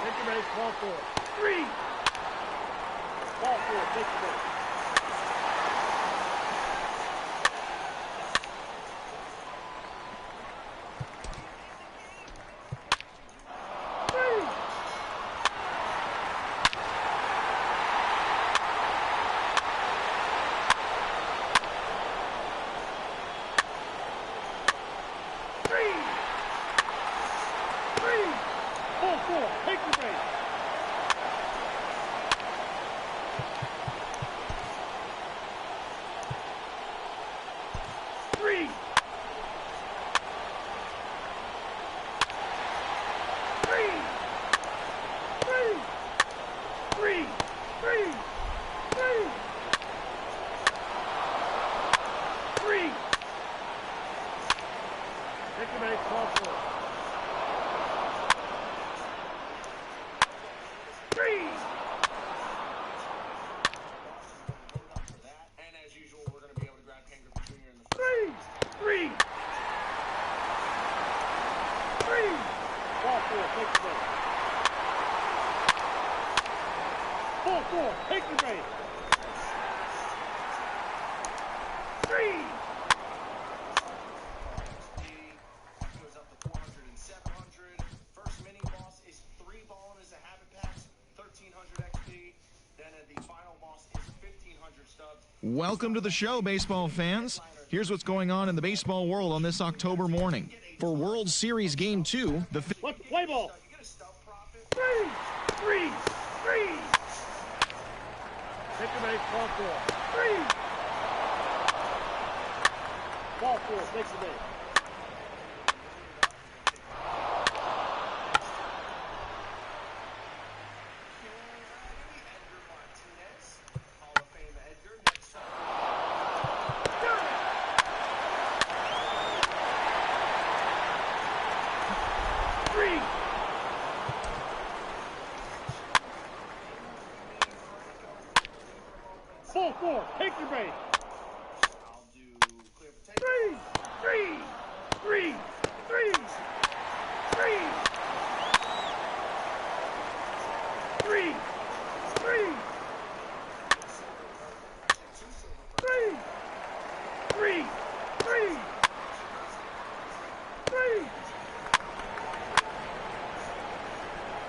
Speaker 13: Take the break. Ball 4. Three. Ball 4. Take the break. Three. 4-4. Take the break. Three. Take the break. Ball 4. Three.
Speaker 16: And as usual, we're going to be able to grab Ken Griffey Jr. in the
Speaker 13: Three. Ball 4. Take the break. 4-4. Take the break. Three.
Speaker 16: goes up to 400 and 700. First mini boss is 3 balling as a habit pass, 1300 XP. Then the final boss is 1500 stubs.
Speaker 10: welcome to the show, baseball fans. Here's what's going on in the baseball world on this October morning. For World Series Game 2,
Speaker 13: Let's play ball. Freeze! Take a base, ball four. Freeze! Ball four, takes a base. Ball four, take your base.
Speaker 16: I'll do clear potato.
Speaker 13: Freeze!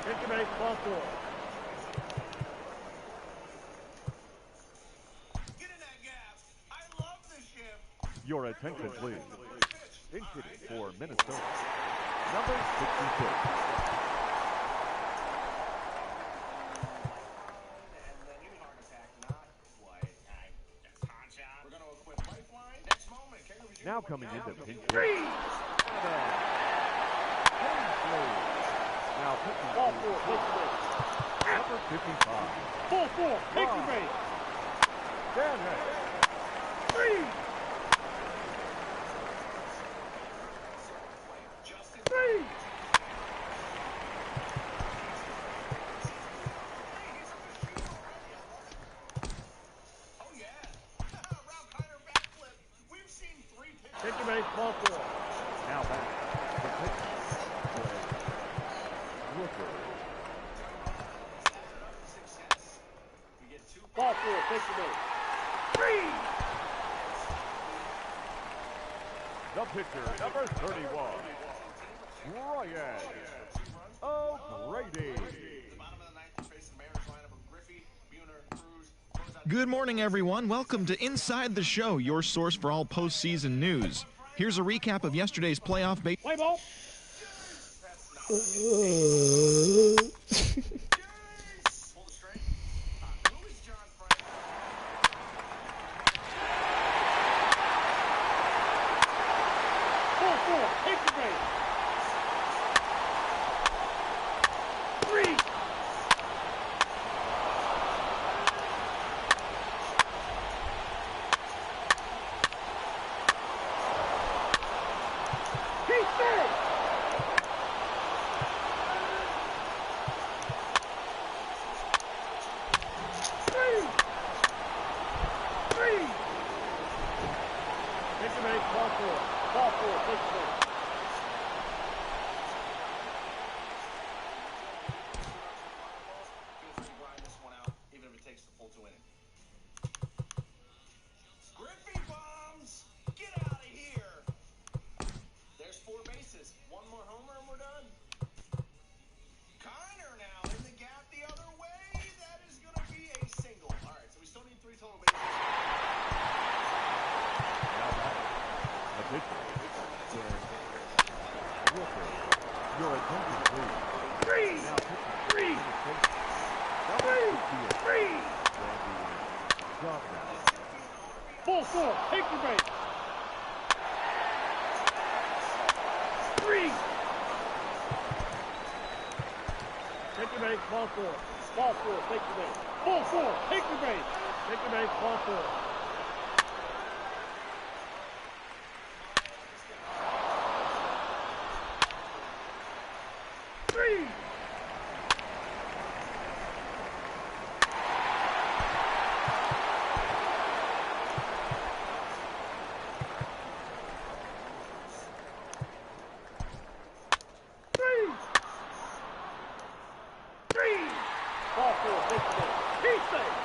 Speaker 13: Take your base, ball four.
Speaker 18: Your attention, please. Incident for Minnesota. Number 66. Now coming into pinch hit. Now pitching
Speaker 13: Ball four, take your base.
Speaker 18: number 55.
Speaker 13: Ball four, take your base.
Speaker 18: Dan Heck.
Speaker 13: Freeze! Take your base, ball four.
Speaker 18: Now back. The pitch. Rooker.
Speaker 13: Ball four, take your base. Freeze!
Speaker 18: The pitcher, number 31. Ryan O'Grady.
Speaker 10: Good morning, everyone. Welcome to Inside the Show, your source for all postseason news. Here's a recap of yesterday's playoff baseball.
Speaker 13: Play ball. Ball four, take your base. Freeze! He's third! Freeze! Take your base, ball four. Ball four, take your base.
Speaker 16: Griffey bombs! Get out of here! There's four bases. One more homer and we're done. Kiner now in the gap the other way. That is going to be a single. All right, so we still need 3 total bases.
Speaker 18: Now back. The pitcher. Rooker. Your attention, please.
Speaker 13: Freeze!
Speaker 18: Now pitching.
Speaker 13: Freeze!
Speaker 18: Number 58.
Speaker 13: Freeze!
Speaker 18: Randy Johnson.
Speaker 13: Ball four, take your base. Freeze! Take your base, ball four. Ball four, take your base. Ball four, take your base. Take your base, ball four. Freeze! Freeze! Freeze! Ball four, take your base. He's safe.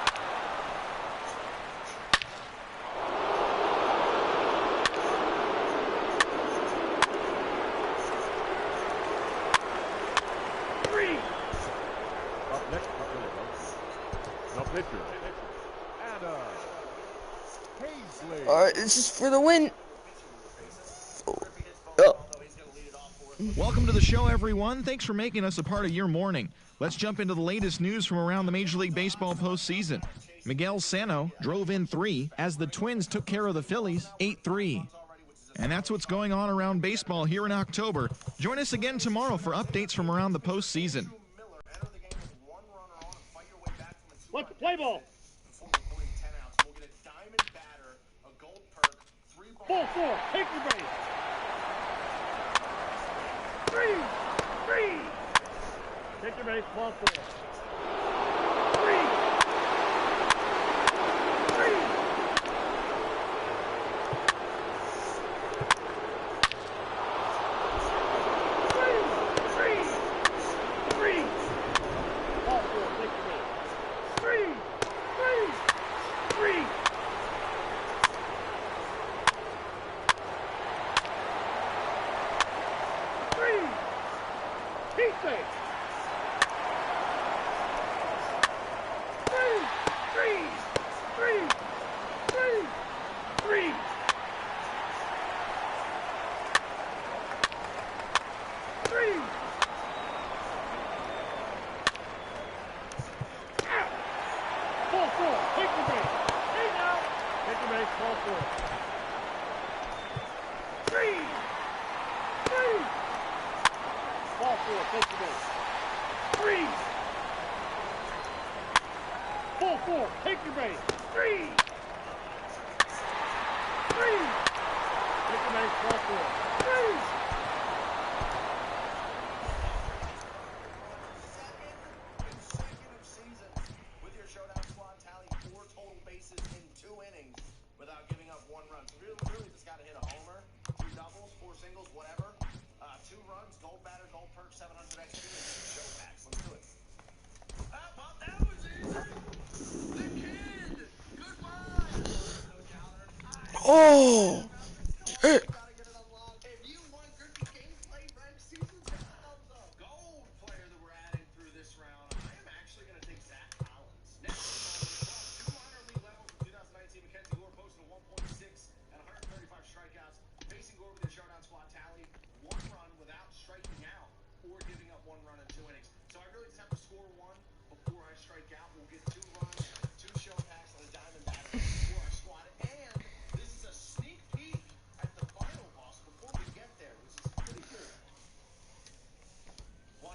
Speaker 13: Freeze!
Speaker 18: Up next, the pitcher. Anna Paisley.
Speaker 2: Alright, this is for the win. Oh.
Speaker 10: Welcome to the show, everyone. Thanks for making us a part of your morning. Let's jump into the latest news from around the Major League Baseball postseason. Miguel Sano drove in 3 as the Twins took care of the Phillies 8-3. And that's what's going on around baseball here in October. Join us again tomorrow for updates from around the postseason.
Speaker 18: Let's play ball. 4-4, take your base. 3. Take your base, ball 4. 3. 3. Ball 4, take your base. 3. 3. Keep safe. 3. 4-4, take your base. Hey now. Take your base, ball 4. 3. Ball 4, take your base. 3. 4-4, take your base. 3. Take your base, ball 4. 3.
Speaker 16: With your showdown squad tally 4 total bases in 2 innings without giving up 1 run. So really just got to hit a homer, 2 doubles, 4 singles, whatever. 2 runs, gold batter, gold perk, 700 XP, and 2 show packs. Let's do it.
Speaker 13: Well, that was easy. The kid. Goodbye.
Speaker 2: Oh!
Speaker 13: If you want Griffey gameplay next season, hit the thumbs up. Gold player that we're adding through this round. I am actually going to take Zach Collins. Next, 2 minor league levels in 2019. Mackenzie Gore posted a 1.6 and 135 strikeouts. Facing Gore with the showdown squad tally, 1 run without striking out or giving up 1 run in 2 innings. So I really just have to score 1 before I strike out. We'll get 2 runs, 2 show packs on the diamond batter for our squad. And this is a sneak peek at the final boss before we get there, which is pretty cool.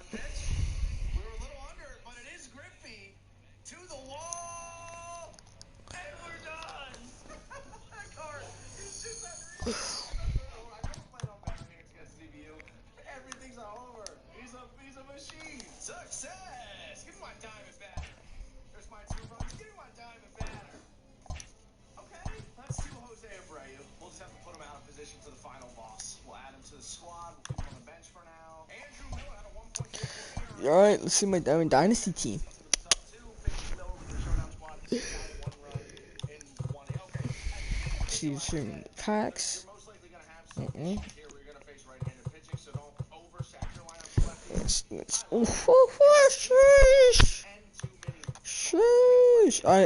Speaker 13: 1 pitch. We were a little under it, but it is Griffey to the wall, and we're done. That card is just unreal. I don't plan on betting here against CBU. Everything's all over. He's a machine. Success. Give me my diamond batter. There's my 2 runs. Give me my diamond batter. Okay, that's 2 Jose Abreu. We'll just have to put him out of position for the final boss. We'll add him to the squad. We'll keep him on the bench for now. Andrew Miller had a 1.6.
Speaker 2: Alright, let's see my Diamond Dynasty team. Choose from packs. Sheesh.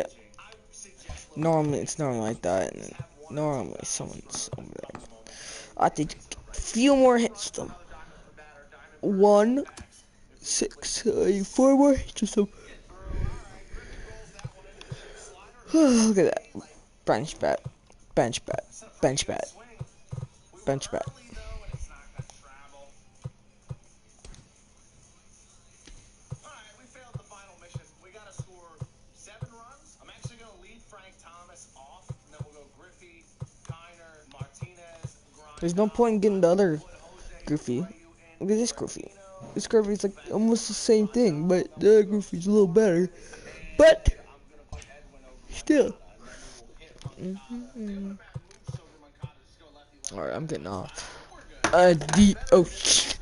Speaker 2: Normally it's not like that, and normally someone's over there. I think a few more hits them. 1, 6, 4 more hits or so. Look at that. Bench bat. Bench bat. Bench bat. Bench bat. There's no point in getting the other Griffey. Look at this Griffey. This Griffey's like almost the same thing, but the other Griffey's a little better. But still. Alright, I'm getting off. Adios.